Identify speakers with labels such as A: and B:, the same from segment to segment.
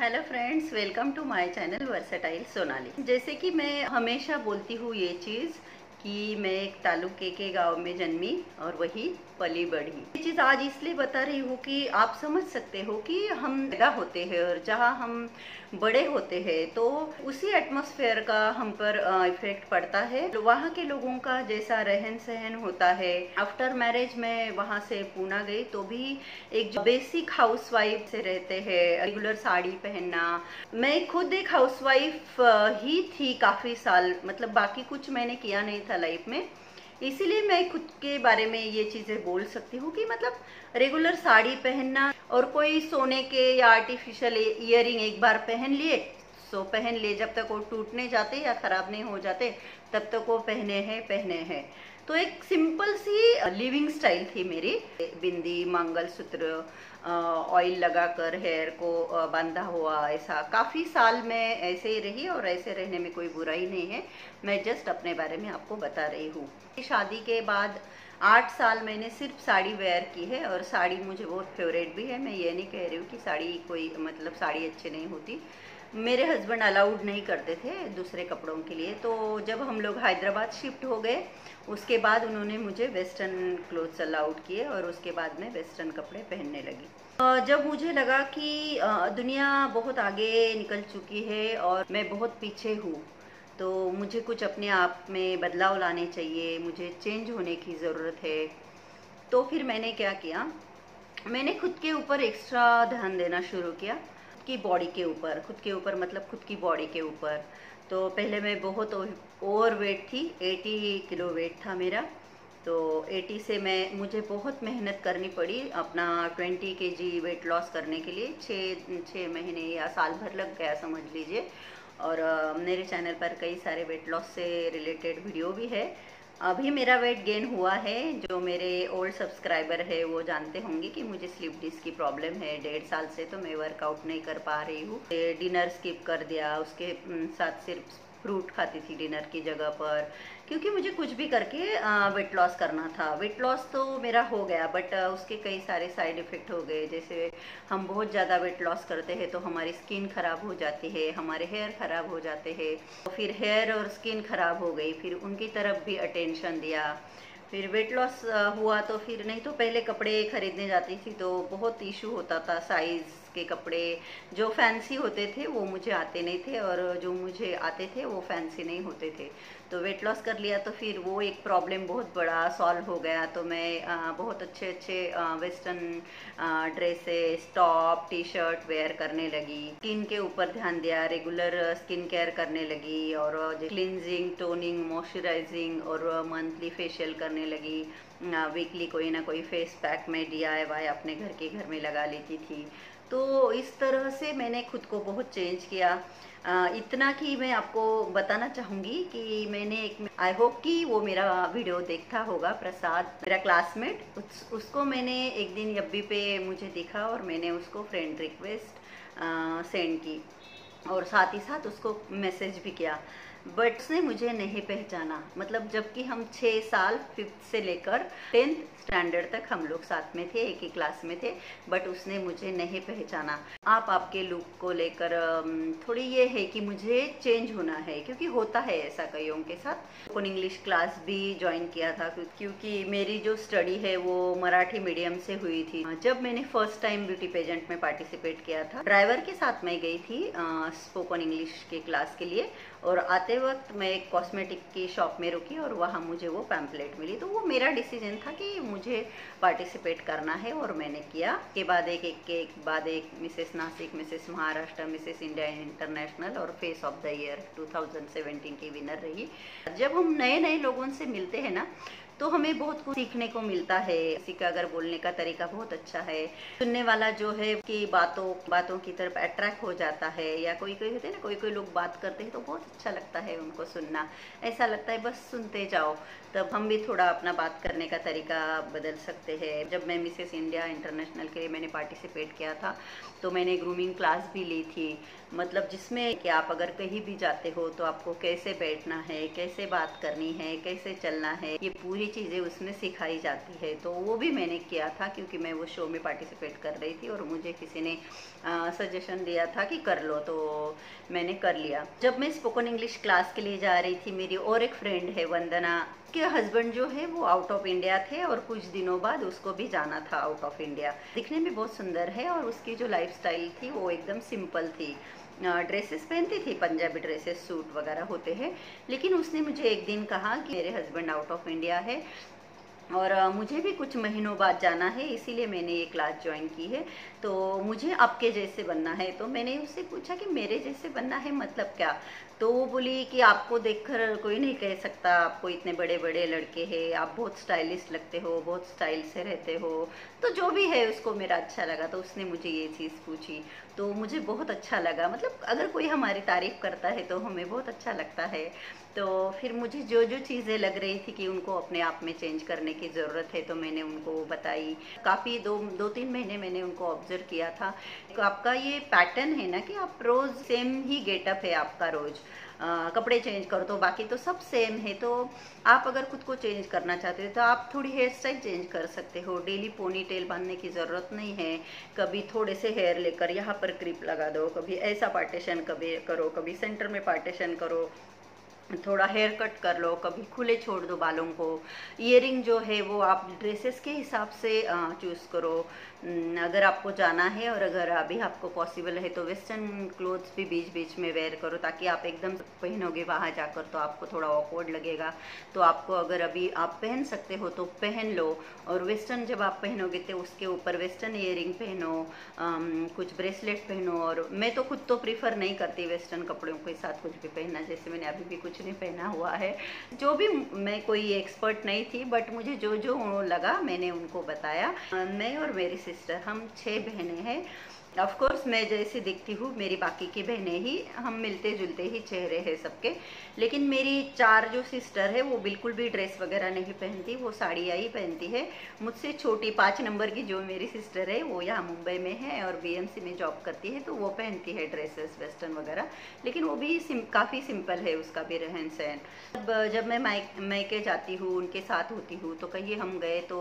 A: Hello friends, welcome to my channel versatile Sonali. जैसे कि मैं हमेशा बोलती हूँ ये चीज़ कि मैं एक तालुके के गांव में जन्मी और वही पली बढ़ी। ये चीज़ आज इसलिए बता रही हूँ कि आप समझ सकते हो कि हम पैदा होते हैं और जहाँ हम बड़े होते हैं तो उसी एटमॉस्फेयर का हम पर इफेक्ट पड़ता है। वहाँ के लोगों का जैसा रहन सहन होता है। आफ्टर मैरिज मैं वहाँ से पूना गई तो भी एक जो बेसिक हाउसवाइफ से रहते हैं, रेगुलर साड़ी पहनना। मैं खुद एक हाउसवाइफ ही थी काफी साल, मतलब बाकी कुछ मैंने किया नहीं था लाइफ में। इसीलिए मैं खुद के बारे में ये चीजें बोल सकती हूँ कि मतलब रेगुलर साड़ी पहनना और कोई सोने के या आर्टिफिशियल इयरिंग एक बार पहन लिए सो पहन लिए, जब तक वो टूटने जाते या खराब नहीं हो जाते तब तक वो पहने हैं। तो एक सिंपल सी लिविंग स्टाइल थी मेरी। बिंदी, मंगलसूत्र, ऑयल लगाकर हेयर को बांधा हुआ, ऐसा काफ़ी साल मैं ऐसे ही रही और ऐसे रहने में कोई बुराई नहीं है। मैं जस्ट अपने बारे में आपको बता रही हूँ। शादी के बाद 8 साल मैंने सिर्फ साड़ी वेयर की है और साड़ी मुझे बहुत फेवरेट भी है। मैं ये नहीं कह रही हूँ कि साड़ी कोई मतलब साड़ी अच्छी नहीं होती। मेरे हस्बैंड अलाउड नहीं करते थे दूसरे कपड़ों के लिए, तो जब हम लोग हैदराबाद शिफ्ट हो गए उसके बाद उन्होंने मुझे वेस्टर्न क्लोथ्स अलाउड किए और उसके बाद मैं वेस्टर्न कपड़े पहनने लगी। जब मुझे लगा कि दुनिया बहुत आगे निकल चुकी है और मैं बहुत पीछे हूँ, तो मुझे कुछ अपने आप में बदलाव लाने चाहिए, मुझे चेंज होने की ज़रूरत है। तो फिर मैंने क्या किया, मैंने खुद के ऊपर एक्स्ट्रा ध्यान देना शुरू किया। की बॉडी के ऊपर, खुद के ऊपर मतलब खुद की बॉडी के ऊपर। तो पहले मैं बहुत ओवर वेट थी, 80 किलो वेट था मेरा। तो 80 से मुझे बहुत मेहनत करनी पड़ी अपना 20 केजी वेट लॉस करने के लिए। 6 महीने या साल भर लग गया समझ लीजिए। और मेरे चैनल पर कई सारे वेट लॉस से रिलेटेड वीडियो भी है। अभी मेरा वेट गेन हुआ है। जो मेरे ओल्ड सब्सक्राइबर है वो जानते होंगे कि मुझे स्लिप डिस्क की प्रॉब्लम है। 1.5 साल से तो मैं वर्कआउट नहीं कर पा रही हूँ। डिनर स्किप कर दिया, उसके साथ सिर्फ फ्रूट खाती थी डिनर की जगह पर, क्योंकि मुझे कुछ भी करके वेट लॉस करना था। वेट लॉस तो मेरा हो गया बट उसके कई सारे साइड इफ़ेक्ट हो गए। जैसे हम बहुत ज़्यादा वेट लॉस करते हैं तो हमारी स्किन ख़राब हो जाती है, हमारे हेयर ख़राब हो जाते हैं। फिर हेयर और स्किन ख़राब हो गई, फिर उनकी तरफ भी अटेंशन दिया। फिर वेट लॉस हुआ तो फिर नहीं तो पहले कपड़े खरीदने जाती थी तो बहुत इशू होता था। साइज़ के कपड़े जो फैंसी होते थे वो मुझे आते नहीं थे और जो मुझे आते थे वो फैंसी नहीं होते थे। तो वेट लॉस कर लिया तो फिर वो एक प्रॉब्लम बहुत बड़ा सॉल्व हो गया। तो मैं बहुत अच्छे अच्छे western dresses, top, T shirt wear करने लगी। स्किन के ऊपर ध्यान दिया, रेगुलर स्किन केयर करने लगी और क्लिनजिंग, टोनिंग, मॉइस्चराइजिंग और मंथली फेशियल करने लगी। वीकली कोई ना कोई फेस पैक में DIY अपने घर में लगा लेती थी। तो इस तरह से मैंने खुद को बहुत चेंज किया। इतना कि मैं आपको बताना चाहूँगी कि मैंने आई होप कि वो मेरा वीडियो देखता होगा, प्रसाद मेरा क्लासमेट। उसको मैंने एक दिन FB पे मुझे दिखा और मैंने उसको फ्रेंड रिक्वेस्ट सेंड की और साथ ही साथ उसको मैसेज भी किया। बट उसने मुझे नहीं पहचाना। मतलब जबकि हम 6 साल 5th से लेकर 10th स्टैंडर्ड तक हम लोग साथ में थे, एक ही क्लास में थे, बट उसने मुझे नहीं पहचाना। आप आपके लुक को लेकर थोड़ी ये है कि मुझे चेंज होना है, क्योंकि होता है ऐसा कईयों के साथ। स्पोकन इंग्लिश क्लास भी ज्वाइन किया था क्योंकि मेरी जो स्टडी है वो मराठी मीडियम से हुई थी। जब मैंने फर्स्ट टाइम ब्यूटी पेजेंट में पार्टिसिपेट किया था, ड्राइवर के साथ मैं गई थी स्पोकन इंग्लिश के क्लास के लिए और आते वक्त मैं एक कॉस्मेटिक की शॉप में रुकी और वहाँ मुझे वो पैम्पलेट मिली। तो वो मेरा डिसीजन था कि मुझे पार्टिसिपेट करना है और मैंने किया। के बाद एक बाद एक Mrs Nashik, Mrs Maharashtra, Mrs India international और फेस ऑफ द ईयर 2017 की विनर रही। जब हम नए नए लोगों से मिलते हैं ना तो हमें बहुत कुछ सीखने को मिलता है। किसी का अगर बोलने का तरीका बहुत अच्छा है, सुनने वाला जो है कि बातों की तरफ अट्रैक्ट हो जाता है। या कोई होते हैं ना, कोई लोग बात करते हैं तो बहुत अच्छा लगता है उनको सुनना। ऐसा लगता है बस सुनते जाओ। तब हम भी थोड़ा अपना बात करने का तरीका बदल सकते हैं। जब मैं मिसेस इंडिया इंटरनेशनल के लिए मैंने पार्टिसिपेट किया था तो मैंने ग्रूमिंग क्लास भी ली थी। मतलब जिसमें कि आप अगर कहीं भी जाते हो तो आपको कैसे बैठना है, कैसे बात करनी है, कैसे चलना है, ये पूरी पूरी चीज़ें उसमें सिखाई जाती है। तो वो भी मैंने किया था क्योंकि मैं वो शो में पार्टिसिपेट कर रही थी और मुझे किसी ने सजेशन दिया था कि कर लो, तो मैंने कर लिया। जब मैं स्पोकन इंग्लिश क्लास के लिए जा रही थी, मेरी और एक फ्रेंड है वंदना, के हस्बैंड जो है वो आउट ऑफ इंडिया थे और कुछ दिनों बाद उसको भी जाना था आउट ऑफ इंडिया। दिखने में बहुत सुंदर है और उसकी जो लाइफस्टाइल थी वो एकदम सिंपल थी। ड्रेसेस पहनती थी, पंजाबी ड्रेसेस, सूट वगैरह होते हैं। लेकिन उसने मुझे एक दिन कहा कि मेरे हस्बैंड आउट ऑफ इंडिया है और मुझे भी कुछ महीनों बाद जाना है, इसीलिए मैंने ये क्लास ज्वाइन की है। तो मुझे आपके जैसे बनना है। तो मैंने उससे पूछा कि मेरे जैसे बनना है मतलब क्या? तो वो बोली कि आपको देखकर कोई नहीं कह सकता आपको इतने बड़े बड़े लड़के हैं, आप बहुत स्टाइलिश लगते हो, बहुत स्टाइल से रहते हो। तो जो भी है उसको मेरा अच्छा लगा, तो उसने मुझे ये चीज़ पूछी तो मुझे बहुत अच्छा लगा। मतलब अगर कोई हमारी तारीफ़ करता है तो हमें बहुत अच्छा लगता है। तो फिर मुझे जो जो चीज़ें लग रही थी कि उनको अपने आप में चेंज करने की ज़रूरत है तो मैंने उनको बताई। काफ़ी 2-3 महीने मैंने उनको ऑब्जर्व किया था। तो आपका ये पैटर्न है ना कि आप रोज़ सेम ही गेटअप है आपका, रोज़ कपड़े चेंज करो तो बाकी तो सब सेम है। तो आप अगर खुद को चेंज करना चाहते हो तो आप थोड़ी हेयर स्टाइल चेंज कर सकते हो। डेली पोनी टेल बांधने की ज़रूरत नहीं है। कभी थोड़े से हेयर लेकर यहाँ पर क्लिप लगा दो, कभी ऐसा पार्टीशन कभी करो, कभी सेंटर में पार्टीशन करो, थोड़ा हेयर कट कर लो, कभी खुले छोड़ दो बालों को। ईयरिंग जो है वो आप ड्रेसेस के हिसाब से चूज़ करो। अगर आपको जाना है और अगर अभी आपको पॉसिबल है तो वेस्टर्न क्लोथ्स भी बीच बीच में वेयर करो, ताकि आप एकदम पहनोगे वहाँ जाकर तो आपको थोड़ा ऑकवर्ड लगेगा। तो आपको अगर अभी आप पहन सकते हो तो पहन लो। और वेस्टर्न जब आप पहनोगे तो उसके ऊपर वेस्टर्न ईयरिंग पहनो, कुछ ब्रेसलेट पहनो। और मैं तो खुद तो प्रीफर नहीं करती वेस्टर्न कपड़ों के साथ कुछ भी पहनना, जैसे मैंने अभी भी कुछ नहीं पहना हुआ है। जो भी, मैं कोई एक्सपर्ट नहीं थी बट मुझे जो जो लगा मैंने उनको बताया। मैं और मेरी सिस्टर, हम 6 बहनें हैं। ऑफ कोर्स मैं जैसे दिखती हूँ मेरी बाकी की बहनें ही, हम मिलते जुलते ही चेहरे हैं सबके। लेकिन मेरी 4 जो सिस्टर है वो बिल्कुल भी ड्रेस वगैरह नहीं पहनती, वो साड़ियाँ ही पहनती है। मुझसे छोटी 5 नंबर की जो मेरी सिस्टर है वो यहाँ मुंबई में है और बीएमसी में जॉब करती है, तो वो पहनती है ड्रेसेस वेस्टर्न वगैरह। लेकिन वो भी काफ़ी सिंपल है उसका भी रहन सहन। जब मैं मायके जाती हूँ, उनके साथ होती हूँ, तो कहीं हम गए तो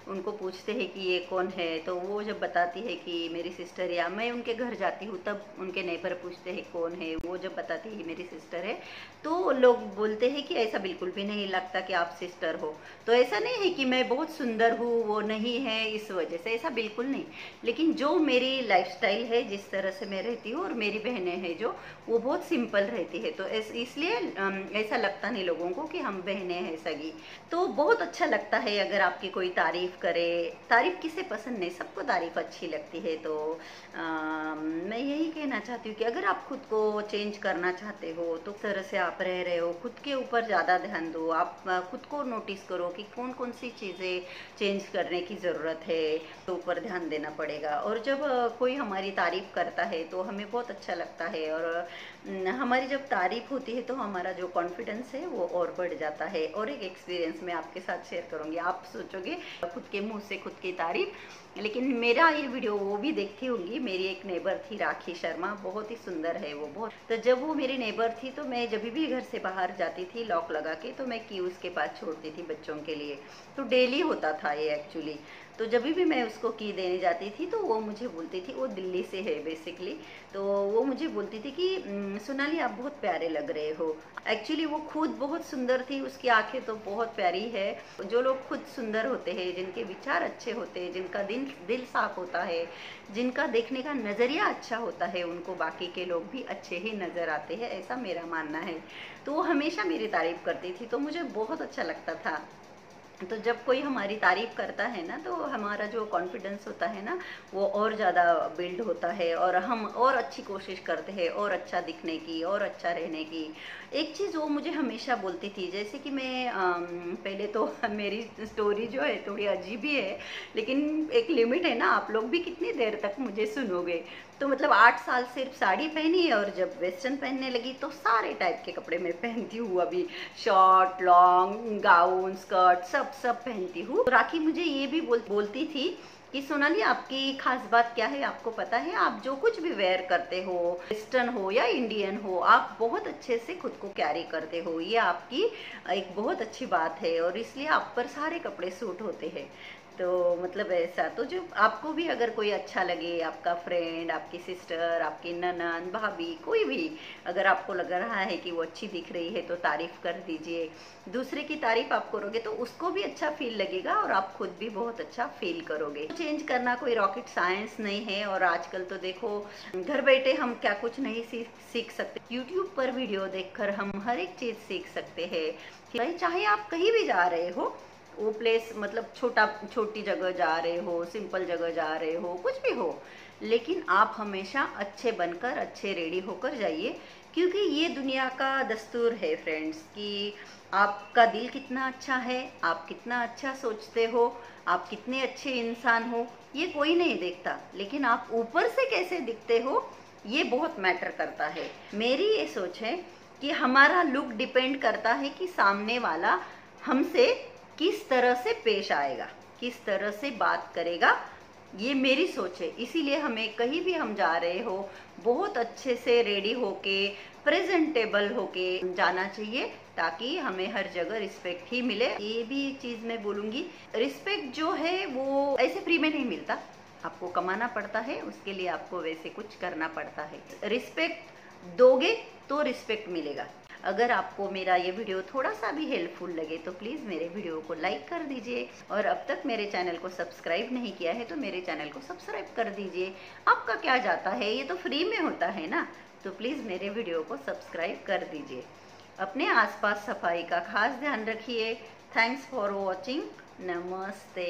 A: उनको पूछते हैं कि ये कौन है, तो वो जब बताती है कि मेरी सिस्टर, या मैं उनके घर जाती हूँ तब उनके नेबर पूछते हैं कौन है, वो जब बताती है मेरी सिस्टर है, तो लोग बोलते हैं कि ऐसा बिल्कुल भी नहीं लगता कि आप सिस्टर हो। तो ऐसा नहीं है कि मैं बहुत सुंदर हूँ, वो नहीं है इस वजह से, ऐसा बिल्कुल नहीं। लेकिन जो मेरी लाइफस्टाइल है, जिस तरह से मैं रहती हूँ, और मेरी बहनें हैं जो, वो बहुत सिंपल रहती है, तो इसलिए ऐसा लगता नहीं लोगों को कि हम बहनें हैं सगी। तो बहुत अच्छा लगता है अगर आपकी कोई तारीफ करे। तारीफ किसे पसंद नहीं, सबको तारीफ अच्छी लगती है। तो मैं यही कहना चाहती हूँ कि अगर आप खुद को चेंज करना चाहते हो तो तरह से आप रह रहे हो, खुद के ऊपर ज़्यादा ध्यान दो। आप खुद को नोटिस करो कि कौन कौन सी चीज़ें चेंज करने की ज़रूरत है, तो ऊपर ध्यान देना पड़ेगा। और जब कोई हमारी तारीफ करता है तो हमें बहुत अच्छा लगता है, और हमारी जब तारीफ होती है तो हमारा जो कॉन्फिडेंस है वो और बढ़ जाता है। और एक एक्सपीरियंस मैं आपके साथ शेयर करूँगी, आप सोचोगे खुद के मुँह से खुद की तारीफ, लेकिन मेरा ये वीडियो वो भी देखती होंगी। मेरी एक नेबर थी राखी शर्मा, बहुत ही सुंदर है वो, बहुत। तो जब वो मेरी नेबर थी तो मैं जब भी घर से बाहर जाती थी लॉक लगा के, तो मैं की उसके पास छोड़ती थी बच्चों के लिए। तो डेली होता था ये एक्चुअली। तो जब भी मैं उसको की देने जाती थी तो वो मुझे बोलती थी, वो दिल्ली से है बेसिकली, तो वो मुझे बोलती थी कि सोनाली आप बहुत प्यारे लग रहे हो। एक्चुअली वो खुद बहुत सुंदर थी, उसकी आंखें तो बहुत प्यारी है। जो लोग खुद सुंदर होते हैं, जिनके विचार अच्छे होते हैं, जिनका दिल साफ होता है, जिनका देखने का नज़रिया अच्छा होता है, उनको बाकी के लोग भी अच्छे ही नज़र आते हैं, ऐसा मेरा मानना है। तो वो हमेशा मेरी तारीफ़ करती थी, तो मुझे बहुत अच्छा लगता था। तो जब कोई हमारी तारीफ़ करता है ना, तो हमारा जो कॉन्फिडेंस होता है ना, वो और ज़्यादा बिल्ड होता है, और हम और अच्छी कोशिश करते हैं और अच्छा दिखने की और अच्छा रहने की। एक चीज़ वो मुझे हमेशा बोलती थी, जैसे कि मैं पहले तो मेरी स्टोरी जो है थोड़ी अजीब ही है, लेकिन एक लिमिट है ना, आप लोग भी कितनी देर तक मुझे सुनोगे। तो मतलब 8 साल सिर्फ साड़ी पहनी है, और जब वेस्टर्न पहनने लगी तो सारे टाइप के कपड़े मैं पहनती हूँ अभी। शॉर्ट, लॉन्ग, गाउन, स्कर्ट, सब पहनती हूँ। राखी मुझे ये भी बोलती थी कि सोनाली आपकी खास बात क्या है, आपको पता है आप जो कुछ भी वेयर करते हो, वेस्टर्न हो या इंडियन हो, आप बहुत अच्छे से खुद को कैरी करते हो। ये आपकी एक बहुत अच्छी बात है और इसलिए आप पर सारे कपड़े सूट होते हैं। तो मतलब ऐसा तो जो आपको भी अगर कोई अच्छा लगे, आपका फ्रेंड, आपकी सिस्टर, आपकी ननद, भाभी, कोई भी अगर आपको लग रहा है कि वो अच्छी दिख रही है तो तारीफ कर दीजिए। दूसरे की तारीफ आप करोगे तो उसको भी अच्छा फील लगेगा और आप खुद भी बहुत अच्छा फील करोगे। चेंज करना कोई रॉकेट साइंस नहीं है और आजकल तो देखो घर बैठे हम क्या कुछ नहीं सीख सकते। यूट्यूब पर वीडियो देखकर हम हर एक चीज सीख सकते हैं। चाहे आप कहीं भी जा रहे हो, वो प्लेस मतलब छोटी जगह जा रहे हो, सिंपल जगह जा रहे हो, कुछ भी हो, लेकिन आप हमेशा अच्छे बनकर, अच्छे रेडी होकर जाइए। क्योंकि ये दुनिया का दस्तूर है फ्रेंड्स कि आपका दिल कितना अच्छा है, आप कितना अच्छा सोचते हो, आप कितने अच्छे इंसान हो, ये कोई नहीं देखता। लेकिन आप ऊपर से कैसे दिखते हो ये बहुत मैटर करता है। मेरी ये सोच है कि हमारा लुक डिपेंड करता है कि सामने वाला हमसे किस तरह से पेश आएगा, किस तरह से बात करेगा, ये मेरी सोच है। इसीलिए हमें कहीं भी हम जा रहे हो बहुत अच्छे से रेडी होके, प्रेजेंटेबल होके जाना चाहिए, ताकि हमें हर जगह रिस्पेक्ट ही मिले। ये भी चीज मैं बोलूंगी, रिस्पेक्ट जो है वो ऐसे फ्री में नहीं मिलता, आपको कमाना पड़ता है, उसके लिए आपको वैसे कुछ करना पड़ता है। रिस्पेक्ट दोगे तो रिस्पेक्ट मिलेगा। अगर आपको मेरा ये वीडियो थोड़ा सा भी हेल्पफुल लगे तो प्लीज़ मेरे वीडियो को लाइक कर दीजिए और अब तक मेरे चैनल को सब्सक्राइब नहीं किया है तो मेरे चैनल को सब्सक्राइब कर दीजिए। आपका क्या जाता है, ये तो फ्री में होता है ना, तो प्लीज़ मेरे वीडियो को सब्सक्राइब कर दीजिए। अपने आसपास सफाई का खास ध्यान रखिए। Thanks for watching. नमस्ते।